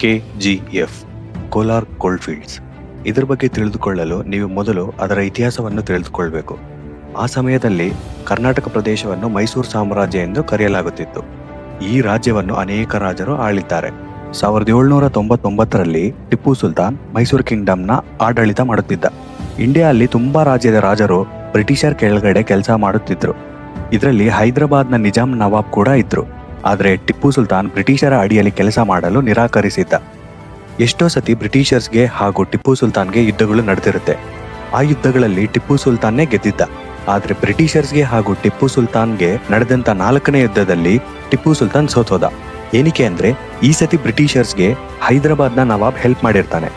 KGF Kolar gold fields. ಇದರ ಬಗ್ಗೆ ತಿಳಿದುಕೊಳ್ಳಲು ನೀವು ಮೊದಲು ಅದರ ಇತಿಹಾಸವನ್ನು ತಿಳಿದುಕೊಳ್ಬೇಕು. ಆ ಸಮಯದಲ್ಲಿ ಕರ್ನಾಟಕ ಪ್ರದೇಶವನ್ನು ಮೈಸೂರು ಸಾಮ್ರಾಜ್ಯ ಎಂದು ಕರೆಯಲಾಗುತ್ತಿತ್ತು. ಈ ರಾಜ್ಯವನ್ನು ಅನೇಕ ರಾಜರು ಆಳಿದ್ದಾರೆ. 1799ರಲ್ಲಿ ಟಿಪ್ಪು ಸುಲ್ತಾನ್ ಮೈಸೂರು ಕಿಂಗ್ಡಮ್ನ ಆಡಳಿತ ಮಾಡುತ್ತಿದ್ದ. ಇಂಡಿಯಾದಲ್ಲಿ ತುಂಬಾ ರಾಜ್ಯದ ರಾಜರು ಬ್ರಿಟಿಷರ್ ಕೆಳಗಡೆ ಕೆಲಸ ಮಾಡುತ್ತಿದ್ರು. ಇದರಲ್ಲಿ ಹೈದರಾಬಾದ್ನ ನಿಜಾಂ ನವಾಬ್ ಕೂಡ ಇದ್ರು. ಆದರೆ ಟಿಪ್ಪು ಸುಲ್ತಾನ್ ಬ್ರಿಟಿಷರ ಅಡಿಯಲ್ಲಿ ಕೆಲಸ ಮಾಡಲು ನಿರಾಕರಿಸಿದ್ದ. ಎಷ್ಟೋ ಸತಿ ಬ್ರಿಟಿಷರ್ಸ್ಗೆ ಹಾಗೂ ಟಿಪ್ಪು ಸುಲ್ತಾನ್ಗೆ ಯುದ್ಧಗಳು ನಡೆದಿರುತ್ತೆ. ಆ ಯುದ್ಧಗಳಲ್ಲಿ ಟಿಪ್ಪು ಸುಲ್ತಾನ್ನೇ ಗೆದ್ದಿದ್ದ. ಆದರೆ ಬ್ರಿಟಿಷರ್ಸ್ಗೆ ಹಾಗೂ ಟಿಪ್ಪು ಸುಲ್ತಾನ್ಗೆ ನಡೆದಂತ 4ನೇ ಯುದ್ಧದಲ್ಲಿ ಟಿಪ್ಪು ಸುಲ್ತಾನ್ ಸೋತೋದ. ಏನಕ್ಕೆ ಅಂದ್ರೆ ಈ ಸತಿ ಬ್ರಿಟಿಷರ್ಸ್ಗೆ ಹೈದರಾಬಾದ್ನ ನವಾಬ್ ಹೆಲ್ಪ್ ಮಾಡಿರ್ತಾನೆ.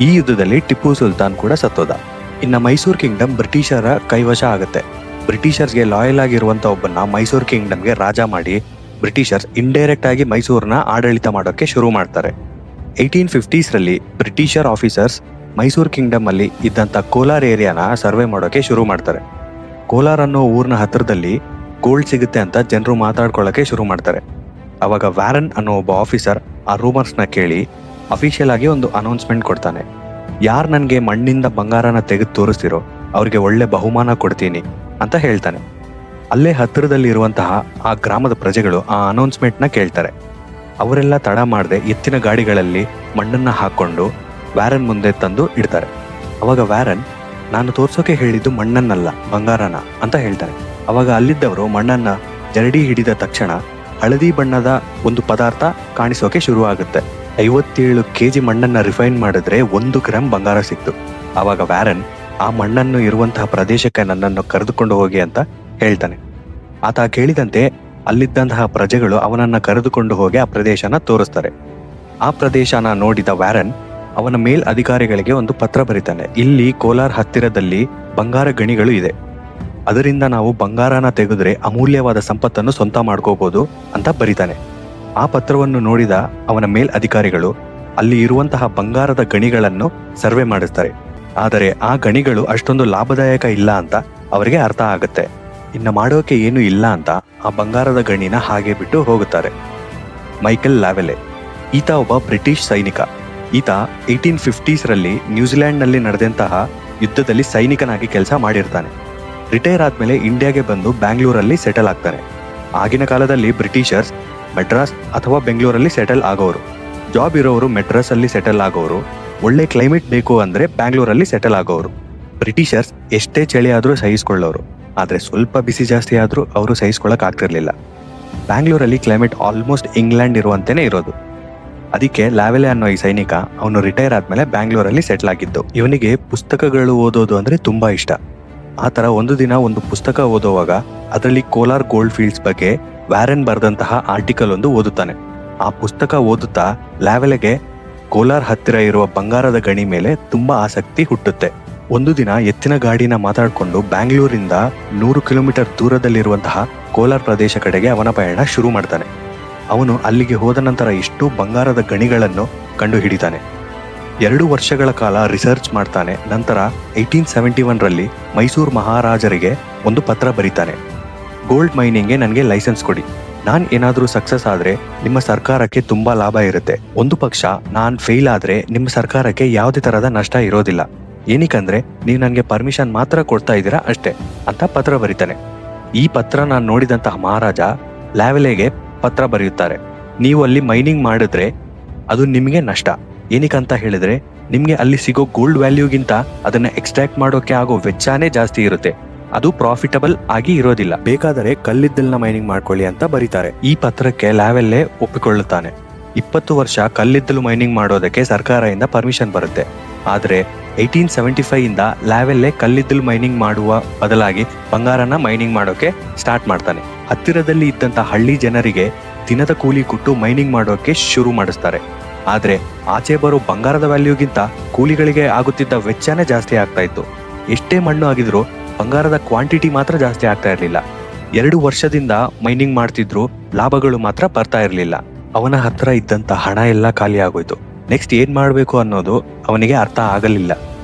ಈ ಯುದ್ಧದಲ್ಲಿ ಟಿಪ್ಪು ಸುಲ್ತಾನ್ ಕೂಡ ಸತ್ತೋದ. ಇನ್ನು ಮೈಸೂರು ಕಿಂಗ್ಡಮ್ ಬ್ರಿಟಿಷರ ಕೈವಶ ಆಗುತ್ತೆ. ಬ್ರಿಟಿಷರ್ಸ್ಗೆ ಲಾಯಲ್ ಆಗಿರುವಂತ ಒಬ್ಬನ ಮೈಸೂರು ಕಿಂಗ್ಡಮ್ಗೆ ರಾಜ ಮಾಡಿ ಬ್ರಿಟಿಷರ್ಸ್ ಇಂಡೈರೆಕ್ಟ್ ಆಗಿ ಮೈಸೂರನ್ನ ಆಡಳಿತ ಮಾಡೋಕೆ ಶುರು ಮಾಡ್ತಾರೆ. 1850ರಲ್ಲಿ ಬ್ರಿಟಿಷರ್ ಆಫೀಸರ್ಸ್ ಮೈಸೂರು ಕಿಂಗ್ಡಮ್ ಅಲ್ಲಿ ಇದ್ದಂತ ಕೋಲಾರ್ ಏರಿಯಾನ ಸರ್ವೆ ಮಾಡೋಕೆ ಶುರು ಮಾಡ್ತಾರೆ. ಕೋಲಾರ್ ಅನ್ನೋ ಊರಿನ ಹತ್ರದಲ್ಲಿ ಗೋಲ್ಡ್ ಸಿಗುತ್ತೆ ಅಂತ ಜನರು ಮಾತಾಡ್ಕೊಳ್ಳೋಕೆ ಶುರು ಮಾಡ್ತಾರೆ. ಅವಾಗ ವ್ಯಾರನ್ ಅನ್ನೋ ಒಬ್ಬ ಆಫೀಸರ್ ಆ ರೂಮರ್ಸ್ನ ಕೇಳಿ ಅಫಿಷಿಯಲ್ ಆಗಿ ಒಂದು ಅನೌನ್ಸ್ಮೆಂಟ್ ಕೊಡ್ತಾನೆ. ಯಾರು ನನಗೆ ಮಣ್ಣಿಂದ ಬಂಗಾರನ ತೆಗೆದು ತೋರಿಸ್ತಿರೋ ಅವ್ರಿಗೆ ಒಳ್ಳೆ ಬಹುಮಾನ ಕೊಡ್ತೀನಿ ಅಂತ ಹೇಳ್ತಾನೆ. ಅಲ್ಲೇ ಹತ್ತಿರದಲ್ಲಿ ಇರುವಂತಹ ಆ ಗ್ರಾಮದ ಪ್ರಜೆಗಳು ಆ ಅನೌನ್ಸ್ಮೆಂಟ್ನ ಕೇಳ್ತಾರೆ. ಅವರೆಲ್ಲ ತಡ ಮಾಡದೆ ಎತ್ತಿನ ಗಾಡಿಗಳಲ್ಲಿ ಮಣ್ಣನ್ನ ಹಾಕೊಂಡು ವ್ಯಾರನ್ ಮುಂದೆ ತಂದು ಇಡ್ತಾರೆ. ಅವಾಗ ವ್ಯಾರನ್, ನಾನು ತೋರ್ಸೋಕೆ ಹೇಳಿದ್ದು ಮಣ್ಣನ್ನಲ್ಲ ಬಂಗಾರನ ಅಂತ ಹೇಳ್ತಾನೆ. ಅವಾಗ ಅಲ್ಲಿದ್ದವರು ಮಣ್ಣನ್ನ ಜರಡಿ ಹಿಡಿದ ತಕ್ಷಣ ಹಳದಿ ಬಣ್ಣದ ಒಂದು ಪದಾರ್ಥ ಕಾಣಿಸೋಕೆ ಶುರು ಆಗುತ್ತೆ. 57 kg ಮಣ್ಣನ್ನ ರಿಫೈನ್ ಮಾಡಿದ್ರೆ 1 ಗ್ರಾಮ್ ಬಂಗಾರ ಸಿಕ್ತು. ಅವಾಗ ವ್ಯಾರನ್ ಆ ಮಣ್ಣನ್ನು ಇರುವಂತಹ ಪ್ರದೇಶಕ್ಕೆ ನನ್ನನ್ನು ಕರೆದುಕೊಂಡು ಹೋಗಿ ಅಂತ ಹೇಳ್ತಾನೆ. ಆತ ಕೇಳಿದಂತೆ ಅಲ್ಲಿದ್ದಂತಹ ಪ್ರಜೆಗಳು ಅವನನ್ನ ಕರೆದುಕೊಂಡು ಹೋಗಿ ಆ ಪ್ರದೇಶನ ತೋರಿಸ್ತಾರೆ. ಆ ಪ್ರದೇಶನ ನೋಡಿದ ವ್ಯಾರನ್ ಅವನ ಮೇಲ್ ಅಧಿಕಾರಿಗಳಿಗೆ ಒಂದು ಪತ್ರ ಬರೀತಾನೆ. ಇಲ್ಲಿ ಕೋಲಾರ್ ಹತ್ತಿರದಲ್ಲಿ ಬಂಗಾರ ಗಣಿಗಳು ಇದೆ, ಅದರಿಂದ ನಾವು ಬಂಗಾರನ ತೆಗೆದ್ರೆ ಅಮೂಲ್ಯವಾದ ಸಂಪತ್ತನ್ನು ಸ್ವಂತ ಮಾಡ್ಕೋಬಹುದು ಅಂತ ಬರೀತಾನೆ. ಆ ಪತ್ರವನ್ನು ನೋಡಿದ ಅವನ ಮೇಲ್ ಅಧಿಕಾರಿಗಳು ಅಲ್ಲಿ ಇರುವಂತಹ ಬಂಗಾರದ ಗಣಿಗಳನ್ನು ಸರ್ವೆ ಮಾಡಿಸ್ತಾರೆ. ಆದರೆ ಆ ಗಣಿಗಳು ಅಷ್ಟೊಂದು ಲಾಭದಾಯಕ ಇಲ್ಲ ಅಂತ ಅವರಿಗೆ ಅರ್ಥ ಆಗುತ್ತೆ. ಇನ್ನು ಮಾಡೋಕೆ ಏನು ಇಲ್ಲ ಅಂತ ಆ ಬಂಗಾರದ ಗಣಿನ ಹಾಗೆ ಬಿಟ್ಟು ಹೋಗುತ್ತಾರೆ. ಮೈಕೆಲ್ ಲ್ಯಾವೆಲೆ ಈತ ಒಬ್ಬ ಬ್ರಿಟಿಷ್ ಸೈನಿಕ. ಈತ 1850ರಲ್ಲಿ ನ್ಯೂಜಿಲೆಂಡ್ನಲ್ಲಿ ನಡೆದಂತಹ ಯುದ್ಧದಲ್ಲಿ ಸೈನಿಕನಾಗಿ ಕೆಲಸ ಮಾಡಿರ್ತಾನೆ. ರಿಟೈರ್ ಆದ್ಮೇಲೆ ಇಂಡಿಯಾಗೆ ಬಂದು ಬ್ಯಾಂಗ್ಳೂರಲ್ಲಿ ಸೆಟಲ್ ಆಗ್ತಾನೆ. ಆಗಿನ ಕಾಲದಲ್ಲಿ ಬ್ರಿಟಿಷರ್ಸ್ ಮೆಡ್ರಾಸ್ ಅಥವಾ ಬೆಂಗಳೂರಲ್ಲಿ ಸೆಟಲ್ ಆಗೋರು, ಜಾಬ್ ಇರೋರು ಮೆಡ್ರಾಸ್ ಅಲ್ಲಿ ಸೆಟಲ್ ಆಗೋರು, ಒಳ್ಳೆ ಕ್ಲೈಮೇಟ್ ಬೇಕು ಅಂದ್ರೆ ಬ್ಯಾಂಗ್ಳೂರಲ್ಲಿ ಸೆಟಲ್ ಆಗೋರು. ಬ್ರಿಟಿಷರ್ಸ್ ಎಷ್ಟೇ ಚಳಿ ಆದ್ರೂ ಸಹಿಸ್ಕೊಳ್ಳೋರು, ಆದ್ರೆ ಸ್ವಲ್ಪ ಬಿಸಿ ಜಾಸ್ತಿ ಆದ್ರೂ ಅವರು ಸಹಿಸ್ಕೊಳ್ಳಕ್ ಆಗ್ತಿರ್ಲಿಲ್ಲ. ಬ್ಯಾಂಗ್ಳೂರಲ್ಲಿ ಕ್ಲೈಮೇಟ್ ಆಲ್ಮೋಸ್ಟ್ ಇಂಗ್ಲೆಂಡ್ ಇರುವಂತೆನೆ ಇರೋದು. ಅದಕ್ಕೆ ಲ್ಯಾವೆಲೆ ಅನ್ನೋ ಈ ಸೈನಿಕ ಅವನು ರಿಟೈರ್ ಆದ್ಮೇಲೆ ಬ್ಯಾಂಗ್ಳೂರಲ್ಲಿ ಸೆಟ್ಲ್ ಆಗಿದ್ದು. ಇವನಿಗೆ ಪುಸ್ತಕಗಳು ಓದೋದು ಅಂದ್ರೆ ತುಂಬಾ ಇಷ್ಟ. ಆತರ ಒಂದು ದಿನ ಒಂದು ಪುಸ್ತಕ ಓದುವಾಗ ಅದರಲ್ಲಿ ಕೋಲಾರ್ ಗೋಲ್ಡ್ ಫೀಲ್ಡ್ಸ್ ಬಗ್ಗೆ ವ್ಯಾರನ್ ಬರೆದಂತಹ ಆರ್ಟಿಕಲ್ ಒಂದು ಓದುತ್ತಾನೆ. ಆ ಪುಸ್ತಕ ಓದುತ್ತಾ ಲ್ಯಾವೆಲೆಗೆ ಕೋಲಾರ್ ಹತ್ತಿರ ಇರುವ ಬಂಗಾರದ ಗಣಿ ಮೇಲೆ ತುಂಬಾ ಆಸಕ್ತಿ ಹುಟ್ಟುತ್ತೆ. ಒಂದು ದಿನ ಎತ್ತಿನ ಗಾಡಿನ ಮಾತಾಡ್ಕೊಂಡು ಬ್ಯಾಂಗ್ಳೂರಿಂದ 100 ಕಿಲೋಮೀಟರ್ ದೂರದಲ್ಲಿರುವಂತಹ ಕೋಲಾರ್ ಪ್ರದೇಶ ಕಡೆಗೆ ಅವನ ಪಯಣ ಶುರು ಮಾಡ್ತಾನೆ. ಅವನು ಅಲ್ಲಿಗೆ ಹೋದ ನಂತರ ಇಷ್ಟು ಬಂಗಾರದ ಗಣಿಗಳನ್ನು ಕಂಡು ಹಿಡಿತಾನೆ. 2 ವರ್ಷಗಳ ಕಾಲ ರಿಸರ್ಚ್ ಮಾಡ್ತಾನೆ. ನಂತರ 1871ರಲ್ಲಿ ಮೈಸೂರು ಮಹಾರಾಜರಿಗೆ ಒಂದು ಪತ್ರ ಬರೀತಾನೆ. ಗೋಲ್ಡ್ ಮೈನಿಂಗ್ಗೆ ನನಗೆ ಲೈಸೆನ್ಸ್ ಕೊಡಿ. ನಾನ್ ಏನಾದ್ರೂ ಸಕ್ಸಸ್ ಆದ್ರೆ ನಿಮ್ಮ ಸರ್ಕಾರಕ್ಕೆ ತುಂಬಾ ಲಾಭ ಇರುತ್ತೆ. ಒಂದು ಪಕ್ಷ ನಾನ್ ಫೇಲ್ ಆದ್ರೆ ನಿಮ್ಮ ಸರ್ಕಾರಕ್ಕೆ ಯಾವುದೇ ತರಹದ ನಷ್ಟ ಇರೋದಿಲ್ಲ. ಏನಕ್ಕಂದ್ರೆ ನೀವು ನನಗೆ ಪರ್ಮಿಷನ್ ಮಾತ್ರ ಕೊಡ್ತಾ ಇದ್ದೀರಾ ಅಷ್ಟೇ ಅಂತ ಪತ್ರ ಬರೀತಾನೆ. ಈ ಪತ್ರ ನಾನು ನೋಡಿದಂತಹ ಮಹಾರಾಜ ಲ್ಯಾವೆಲೆಗೆ ಪತ್ರ ಬರೆಯುತ್ತಾರೆ. ನೀವು ಅಲ್ಲಿ ಮೈನಿಂಗ್ ಮಾಡಿದ್ರೆ ಅದು ನಿಮಗೆ ನಷ್ಟ. ಏನಕ್ಕಂತ ಹೇಳಿದ್ರೆ ನಿಮ್ಗೆ ಅಲ್ಲಿ ಸಿಗೋ ಗೋಲ್ಡ್ ವ್ಯಾಲ್ಯೂಗಿಂತ ಅದನ್ನ ಎಕ್ಸ್ಟ್ರಾಕ್ಟ್ ಮಾಡೋಕೆ ಆಗೋ ವೆಚ್ಚನೇ ಜಾಸ್ತಿ ಇರುತ್ತೆ. ಅದು ಪ್ರಾಫಿಟಬಲ್ ಆಗಿ ಇರೋದಿಲ್ಲ. ಬೇಕಾದರೆ ಕಲ್ಲಿದ್ದಲ್ನ ಮೈನಿಂಗ್ ಮಾಡ್ಕೊಳ್ಳಿ ಅಂತ ಬರೀತಾರೆ. ಈ ಪತ್ರಕ್ಕೆ ಲ್ಯಾವೆಲೆ ಒಪ್ಪಿಕೊಳ್ಳುತ್ತಾನೆ. 20 ವರ್ಷ ಕಲ್ಲಿದ್ದಲು ಮೈನಿಂಗ್ ಮಾಡೋದಕ್ಕೆ ಸರ್ಕಾರದಿಂದ ಪರ್ಮಿಷನ್ ಬರುತ್ತೆ. ಆದ್ರೆ 1875 ಇಂದ ಲ್ಯಾವೆಲೆ ಕಲ್ಲಿದ್ದಲು ಮೈನಿಂಗ್ ಮಾಡುವ ಬದಲಾಗಿ ಬಂಗಾರನ ಮೈನಿಂಗ್ ಮಾಡೋಕೆ ಸ್ಟಾರ್ಟ್ ಮಾಡ್ತಾನೆ. ಹತ್ತಿರದಲ್ಲಿ ಇದ್ದಂತ ಹಳ್ಳಿ ಜನರಿಗೆ ದಿನದ ಕೂಲಿ ಕೊಟ್ಟು ಮೈನಿಂಗ್ ಮಾಡೋಕೆ ಶುರು ಮಾಡಿಸ್ತಾರೆ. ಆದ್ರೆ ಆಚೆ ಬರೋ ಬಂಗಾರದ ವ್ಯಾಲ್ಯೂಗಿಂತ ಕೂಲಿಗಳಿಗೆ ಆಗುತ್ತಿದ್ದ ವೆಚ್ಚನೇ ಜಾಸ್ತಿ ಆಗ್ತಾ ಇತ್ತು. ಎಷ್ಟೇ ಮಣ್ಣು ಆಗಿದ್ರು ಬಂಗಾರದ ಕ್ವಾಂಟಿಟಿ ಮಾತ್ರ ಜಾಸ್ತಿ ಆಗ್ತಾ ಇರಲಿಲ್ಲ. 2 ವರ್ಷದಿಂದ ಮೈನಿಂಗ್ ಮಾಡ್ತಿದ್ರು, ಲಾಭಗಳು ಮಾತ್ರ ಬರ್ತಾ ಇರಲಿಲ್ಲ. ಅವನ ಹತ್ರ ಇದ್ದಂತ ಹಣ ಎಲ್ಲ ಖಾಲಿ ಆಗೋಯ್ತು. ನೆಕ್ಸ್ಟ್ ಏನ್ ಮಾಡ್ಬೇಕು ಅನ್ನೋದು ಅವನಿಗೆ ಅರ್ಥ ಆಗಲಿಲ್ಲ.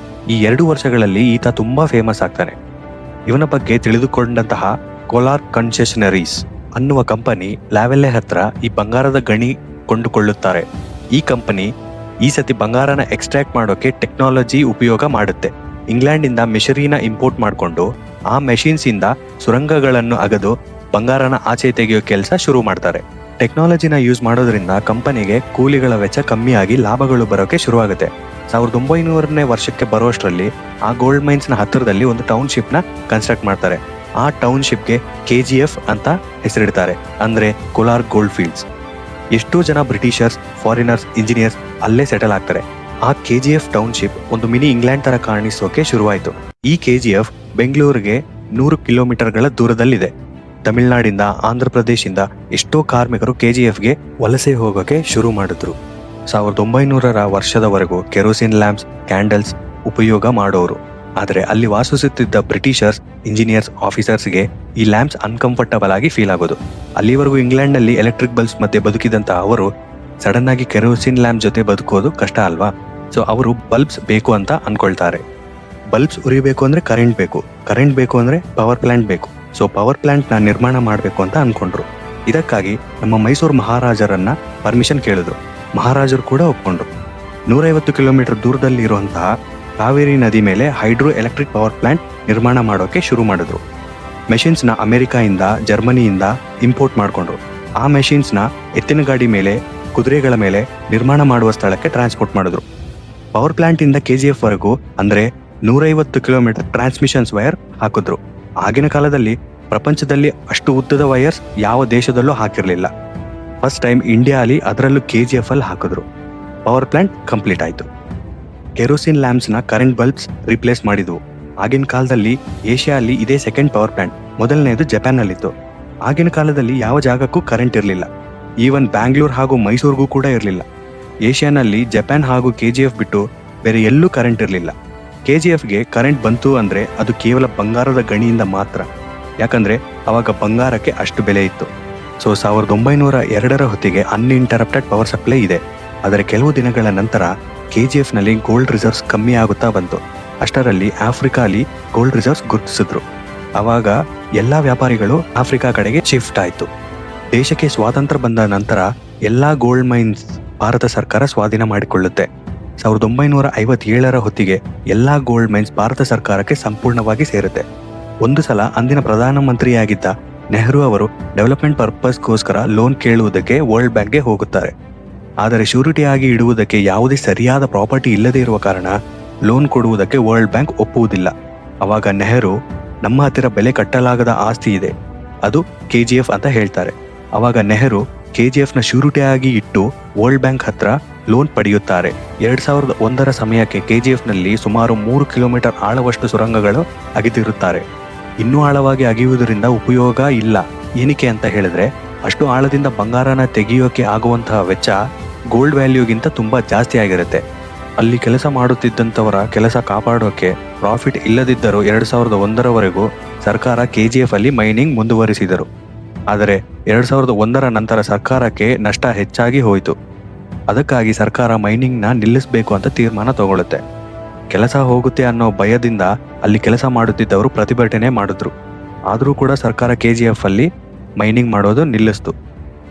ಈ 2 ವರ್ಷಗಳಲ್ಲಿ ಈತ ತುಂಬಾ ಫೇಮಸ್ ಆಗ್ತಾನೆ. ಇವನ ಬಗ್ಗೆ ತಿಳಿದುಕೊಂಡಂತಹ ಕೋಲಾರ್ ಕನ್ಸೆಷನರೀಸ್ ಅನ್ನುವ ಕಂಪನಿ ಲ್ಯಾವೆಲೆ ಹತ್ರ ಈ ಬಂಗಾರದ ಗಣಿ ಕೊಂಡುಕೊಳ್ಳುತ್ತಾರೆ. ಈ ಕಂಪನಿ ಈ ಸತಿ ಬಂಗಾರನ ಎಕ್ಸ್ಟ್ರಾಕ್ಟ್ ಮಾಡೋಕೆ ಟೆಕ್ನಾಲಜಿ ಉಪಯೋಗ ಮಾಡುತ್ತೆ. ಇಂಗ್ಲೆಂಡಿಂದ ಮೆಷಿನರಿನ ಇಂಪೋರ್ಟ್ ಮಾಡಿಕೊಂಡು ಆ ಮೆಷಿನ್ಸ್ ಇಂದ ಸುರಂಗಗಳನ್ನು ಅಗೆದು ಬಂಗಾರನ ಆಚೆ ತೆಗೆಯೋ ಕೆಲಸ ಶುರು ಮಾಡ್ತಾರೆ. ಟೆಕ್ನಾಲಜಿನ ಯೂಸ್ ಮಾಡೋದ್ರಿಂದ ಕಂಪನಿಗೆ ಕೂಲಿಗಳ ವೆಚ್ಚ ಕಮ್ಮಿಯಾಗಿ ಲಾಭಗಳು ಬರೋಕೆ ಶುರುವಾಗುತ್ತೆ. 1900ನೇ ವರ್ಷಕ್ಕೆ ಬರೋಷ್ಟರಲ್ಲಿ ಆ ಗೋಲ್ಡ್ ಮೈನ್ಸ್ ನ ಹತ್ತಿರದಲ್ಲಿ ಒಂದು ಟೌನ್ಶಿಪ್ ನ ಕನ್ಸ್ಟ್ರಕ್ಟ್ ಮಾಡ್ತಾರೆ. ಆ ಟೌನ್ಶಿಪ್ಗೆ KGF ಅಂತ ಹೆಸರಿಡ್ತಾರೆ, ಅಂದ್ರೆ ಕೋಲಾರ್ ಗೋಲ್ಡ್ ಫೀಲ್ಡ್ಸ್. ಎಷ್ಟೋ ಜನ ಬ್ರಿಟಿಷರ್ಸ್, ಫಾರಿನರ್ಸ್, ಇಂಜಿನಿಯರ್ಸ್ ಅಲ್ಲೇ ಸೆಟಲ್ ಆಗ್ತಾರೆ. ಆ KGF ಟೌನ್ಶಿಪ್ ಒಂದು ಮಿನಿ ಇಂಗ್ಲೆಂಡ್ ತರ ಕಾಣಿಸೋಕೆ ಶುರುವಾಯಿತು. ಈ KGF ಬೆಂಗಳೂರಿಗೆ 100 ಕಿಲೋಮೀಟರ್ಗಳ ದೂರದಲ್ಲಿದೆ. ತಮಿಳುನಾಡಿಂದ, ಆಂಧ್ರ ಪ್ರದೇಶದಿಂದ ಎಷ್ಟೋ ಕಾರ್ಮಿಕರು KGFಗೆ ವಲಸೆ ಹೋಗೋಕೆ ಶುರು ಮಾಡಿದ್ರು. 1900ರ ವರ್ಷದವರೆಗೂ ಕೆರೋಸಿನ್ ಲ್ಯಾಂಪ್ಸ್, ಕ್ಯಾಂಡಲ್ಸ್ ಉಪಯೋಗ ಮಾಡೋರು. ಆದರೆ ಅಲ್ಲಿ ವಾಸಿಸುತ್ತಿದ್ದ ಬ್ರಿಟಿಷರ್ಸ್, ಇಂಜಿನಿಯರ್ಸ್, ಆಫೀಸರ್ಸ್ಗೆ ಈ ಲ್ಯಾಂಪ್ಸ್ ಅನ್ಕಂಫರ್ಟಬಲ್ ಆಗಿ ಫೀಲ್ ಆಗೋದು. ಅಲ್ಲಿವರೆಗೂ ಇಂಗ್ಲೆಂಡ್ನಲ್ಲಿ ಎಲೆಕ್ಟ್ರಿಕ್ ಬಲ್ಬ್ಸ್ ಮತ್ತೆ ಬದುಕಿದಂತ ಅವರು ಸಡನ್ ಆಗಿ ಕೆರೋಸಿನ್ ಲ್ಯಾಂಪ್ ಜೊತೆ ಬದುಕೋದು ಕಷ್ಟ ಅಲ್ವಾ? ಸೊ ಅವರು ಬಲ್ಬ್ಸ್ ಬೇಕು ಅಂತ ಅನ್ಕೊಳ್ತಾರೆ. ಬಲ್ಬ್ಸ್ ಉರಿಬೇಕು ಅಂದ್ರೆ ಕರೆಂಟ್ ಬೇಕು, ಕರೆಂಟ್ ಬೇಕು ಅಂದ್ರೆ ಪವರ್ ಪ್ಲಾಂಟ್ ಬೇಕು. ಸೊ ಪವರ್ ಪ್ಲಾಂಟ್ ನ ನಿರ್ಮಾಣ ಮಾಡಬೇಕು ಅಂತ ಅನ್ಕೊಂಡ್ರು. ಇದಕ್ಕಾಗಿ ನಮ್ಮ ಮೈಸೂರು ಮಹಾರಾಜರನ್ನ ಪರ್ಮಿಷನ್ ಕೇಳಿದ್ರು. ಮಹಾರಾಜರು ಕೂಡ ಒಪ್ಕೊಂಡ್ರು. 150 ಕಿಲೋಮೀಟರ್ ದೂರದಲ್ಲಿ ಇರುವಂತಹ ಕಾವೇರಿ ನದಿ ಮೇಲೆ ಹೈಡ್ರೋ ಎಲೆಕ್ಟ್ರಿಕ್ ಪವರ್ ಪ್ಲಾಂಟ್ ನಿರ್ಮಾಣ ಮಾಡೋಕೆ ಶುರು ಮಾಡಿದ್ರು. ಮೆಷಿನ್ಸ್ ನ ಅಮೆರಿಕಾಯಿಂದ, ಜರ್ಮನಿಯಿಂದ ಇಂಪೋರ್ಟ್ ಮಾಡ್ಕೊಂಡ್ರು. ಆ ಮೆಷಿನ್ಸ್ ನ ಎತ್ತಿನ ಗಾಡಿ ಮೇಲೆ, ಕುದುರೆಗಳ ಮೇಲೆ ನಿರ್ಮಾಣ ಮಾಡುವ ಸ್ಥಳಕ್ಕೆ ಟ್ರಾನ್ಸ್ಪೋರ್ಟ್ ಮಾಡಿದ್ರು. ಪವರ್ ಪ್ಲಾಂಟ್ ಇಂದ KGF ವರೆಗೂ ಅಂದ್ರೆ 150 ಕಿಲೋಮೀಟರ್ ಟ್ರಾನ್ಸ್ಮಿಷನ್ಸ್ ವೈರ್ ಹಾಕಿದ್ರು. ಆಗಿನ ಕಾಲದಲ್ಲಿ ಪ್ರಪಂಚದಲ್ಲಿ ಅಷ್ಟು ಉದ್ದದ ವೈರ್ಸ್ ಯಾವ ದೇಶದಲ್ಲೂ ಹಾಕಿರ್ಲಿಲ್ಲ. ಫಸ್ಟ್ ಟೈಮ್ ಇಂಡಿಯಾ ಅಲ್ಲಿ, ಅದರಲ್ಲೂ KGF ಅಲ್ಲಿ ಹಾಕಿದ್ರು. ಪವರ್ ಪ್ಲಾಂಟ್ ಕಂಪ್ಲೀಟ್ ಆಯ್ತು. ಕೆರೋಸಿನ್ ಲ್ಯಾಂಪ್ಸ್ ನ ಕರೆಂಟ್ ಬಲ್ಬ್ಸ್ ರಿಪ್ಲೇಸ್ ಮಾಡಿದ್ವು. ಆಗಿನ ಕಾಲದಲ್ಲಿ ಏಷ್ಯಾ ಅಲ್ಲಿ ಇದೇ ಸೆಕೆಂಡ್ ಪವರ್ ಪ್ಲಾಂಟ್. ಮೊದಲನೇದು ಜಪಾನ್ ನಲ್ಲಿತ್ತು. ಆಗಿನ ಕಾಲದಲ್ಲಿ ಯಾವ ಜಾಗಕ್ಕೂ ಕರೆಂಟ್ ಇರಲಿಲ್ಲ. ಈವನ್ ಬ್ಯಾಂಗ್ಳೂರ್ ಹಾಗೂ ಮೈಸೂರಿಗೂ ಕೂಡ ಇರಲಿಲ್ಲ. ಏಷ್ಯಾನಲ್ಲಿ ಜಪಾನ್ ಹಾಗೂ KGF ಬಿಟ್ಟು ಬೇರೆ ಎಲ್ಲೂ ಕರೆಂಟ್ ಇರಲಿಲ್ಲ. KGFಗೆ ಕರೆಂಟ್ ಬಂತು ಅಂದ್ರೆ ಅದು ಕೇವಲ ಬಂಗಾರದ ಗಣಿಯಿಂದ ಮಾತ್ರ. ಯಾಕಂದ್ರೆ ಅವಾಗ ಬಂಗಾರಕ್ಕೆ ಅಷ್ಟು ಬೆಲೆ ಇತ್ತು. ಸೊ 1902ರ ಹೊತ್ತಿಗೆ ಅನ್ಇಂಟರಪ್ಟೆಡ್ ಪವರ್ ಸಪ್ಲೈ ಇದೆ. ಆದರೆ ಕೆಲವು ದಿನಗಳ ನಂತರ KGF ನಲ್ಲಿ ಗೋಲ್ಡ್ ರಿಸರ್ವ್ಸ್ ಕಮ್ಮಿ ಆಗುತ್ತಾ ಬಂತು. ಅಷ್ಟರಲ್ಲಿ ಆಫ್ರಿಕಾಲಿ ಗೋಲ್ಡ್ ರಿಸರ್ವ್ಸ್ ಗುರುತಿಸಿದ್ರು. ಅವಾಗ ಎಲ್ಲಾ ವ್ಯಾಪಾರಿಗಳು ಆಫ್ರಿಕಾ ಕಡೆಗೆ ಶಿಫ್ಟ್ ಆಯ್ತು. ದೇಶಕ್ಕೆ ಸ್ವಾತಂತ್ರ್ಯ ಬಂದ ನಂತರ ಎಲ್ಲಾ ಗೋಲ್ಡ್ ಮೈನ್ಸ್ ಭಾರತ ಸರ್ಕಾರ ಸ್ವಾಧೀನ ಮಾಡಿಕೊಳ್ಳುತ್ತೆ. 1957ರ ಹೊತ್ತಿಗೆ ಎಲ್ಲಾ ಗೋಲ್ಡ್ ಮೈನ್ಸ್ ಭಾರತ ಸರ್ಕಾರಕ್ಕೆ ಸಂಪೂರ್ಣವಾಗಿ ಸೇರುತ್ತೆ. ಒಂದು ಸಲ ಅಂದಿನ ಪ್ರಧಾನಮಂತ್ರಿಯಾಗಿದ್ದ ನೆಹರು ಅವರು ಡೆವಲಪ್ಮೆಂಟ್ ಪರ್ಪಸ್ಗೋಸ್ಕರ ಲೋನ್ ಕೇಳುವುದಕ್ಕೆ ವರ್ಲ್ಡ್ ಬ್ಯಾಂಕ್ಗೆ ಹೋಗುತ್ತಾರೆ. ಆದರೆ ಶ್ಯೂರಿಟಿ ಆಗಿ ಇಡುವುದಕ್ಕೆ ಯಾವುದೇ ಸರಿಯಾದ ಪ್ರಾಪರ್ಟಿ ಇಲ್ಲದೆ ಇರುವ ಕಾರಣ ಲೋನ್ ಕೊಡುವುದಕ್ಕೆ ವರ್ಲ್ಡ್ ಬ್ಯಾಂಕ್ ಒಪ್ಪುವುದಿಲ್ಲ. ಅವಾಗ ನೆಹರು, ನಮ್ಮ ಹತ್ತಿರ ಬೆಲೆ ಕಟ್ಟಲಾಗದ ಆಸ್ತಿ ಇದೆ, ಅದು KGF ಅಂತ ಹೇಳ್ತಾರೆ. ಅವಾಗ ನೆಹರು KGF ನ ಶ್ಯೂರಿಟಿ ಆಗಿ ಇಟ್ಟು ವರ್ಲ್ಡ್ ಬ್ಯಾಂಕ್ ಹತ್ರ ಲೋನ್ ಪಡೆಯುತ್ತಾರೆ. 2001ರ ಸಮಯಕ್ಕೆ KGF ನಲ್ಲಿ ಸುಮಾರು 3 ಕಿಲೋಮೀಟರ್ ಆಳವಷ್ಟು ಸುರಂಗಗಳು ಅಗೆದಿರುತ್ತಾರೆ. ಇನ್ನೂ ಆಳವಾಗಿ ಅಗೆಯುವುದರಿಂದ ಉಪಯೋಗ ಇಲ್ಲ. ಏನಕ್ಕೆ ಅಂತ ಹೇಳಿದ್ರೆ, ಅಷ್ಟು ಆಳದಿಂದ ಬಂಗಾರನ ತೆಗೆಯೋಕೆ ಆಗುವಂತಹ ವೆಚ್ಚ ಗೋಲ್ಡ್ ವ್ಯಾಲ್ಯೂಗಿಂತ ತುಂಬಾ ಜಾಸ್ತಿ ಆಗಿರುತ್ತೆ. ಅಲ್ಲಿ ಕೆಲಸ ಮಾಡುತ್ತಿದ್ದಂಥವರ ಕೆಲಸ ಕಾಪಾಡೋಕೆ ಪ್ರಾಫಿಟ್ ಇಲ್ಲದಿದ್ದರೂ 2001ರವರೆಗೂ ಸರ್ಕಾರ KGF ಅಲ್ಲಿ ಮೈನಿಂಗ್ ಮುಂದುವರಿಸಿದರು. ಆದರೆ 2001ರ ನಂತರ ಸರ್ಕಾರಕ್ಕೆ ನಷ್ಟ ಹೆಚ್ಚಾಗಿ ಹೋಯಿತು. ಅದಕ್ಕಾಗಿ ಸರ್ಕಾರ ಮೈನಿಂಗ್ ನ ನಿಲ್ಲಿಸಬೇಕು ಅಂತ ತೀರ್ಮಾನ ತಗೊಳ್ಳುತ್ತೆ. ಕೆಲಸ ಹೋಗುತ್ತೆ ಅನ್ನೋ ಭಯದಿಂದ ಅಲ್ಲಿ ಕೆಲಸ ಮಾಡುತ್ತಿದ್ದವರು ಪ್ರತಿಭಟನೆ ಮಾಡಿದ್ರು. ಆದರೂ ಕೂಡ ಸರ್ಕಾರ KGF ಅಲ್ಲಿ ಮೈನಿಂಗ್ ಮಾಡೋದು ನಿಲ್ಲಿಸ್ತು.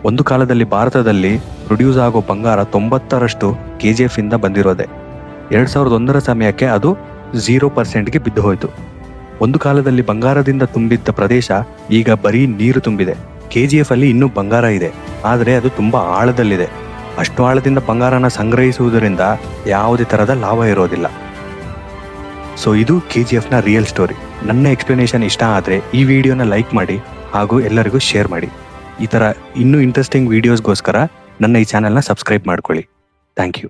ಒಂದು ಕಾಲದಲ್ಲಿ ಭಾರತದಲ್ಲಿ ಪ್ರೊಡ್ಯೂಸ್ ಆಗೋ ಬಂಗಾರ 90ರಷ್ಟು KGF ಇಂದ ಬಂದಿರೋದೆ. 2001ರ ಸಮಯಕ್ಕೆ ಅದು 0%ಗೆ ಬಿದ್ದು ಹೋಯಿತು. ಒಂದು ಕಾಲದಲ್ಲಿ ಬಂಗಾರದಿಂದ ತುಂಬಿದ್ದ ಪ್ರದೇಶ ಈಗ ಬರೀ ನೀರು ತುಂಬಿದೆ. KGF ಅಲ್ಲಿ ಇನ್ನೂ ಬಂಗಾರ ಇದೆ, ಆದರೆ ಅದು ತುಂಬಾ ಆಳದಲ್ಲಿದೆ. ಅಷ್ಟು ಆಳದಿಂದ ಬಂಗಾರನ ಸಂಗ್ರಹಿಸುವುದರಿಂದ ಯಾವುದೇ ತರಹದ ಲಾಭ ಇರೋದಿಲ್ಲ. ಸೊ ಇದು KGF ನ ರಿಯಲ್ ಸ್ಟೋರಿ. ನನ್ನ ಎಕ್ಸ್ಪ್ಲನೇಷನ್ ಇಷ್ಟ ಆದರೆ ಈ ವಿಡಿಯೋನ ಲೈಕ್ ಮಾಡಿ ಹಾಗೂ ಎಲ್ಲರಿಗೂ ಶೇರ್ ಮಾಡಿ. ಈ ಥರ ಇನ್ನೂ ಇಂಟ್ರೆಸ್ಟಿಂಗ್ ವಿಡಿಯೋಸ್ಗೋಸ್ಕರ ನನ್ನ ಈ ಚಾನೆಲ್ನ ಸಬ್ಸ್ಕ್ರೈಬ್ ಮಾಡ್ಕೊಳ್ಳಿ. Thank you.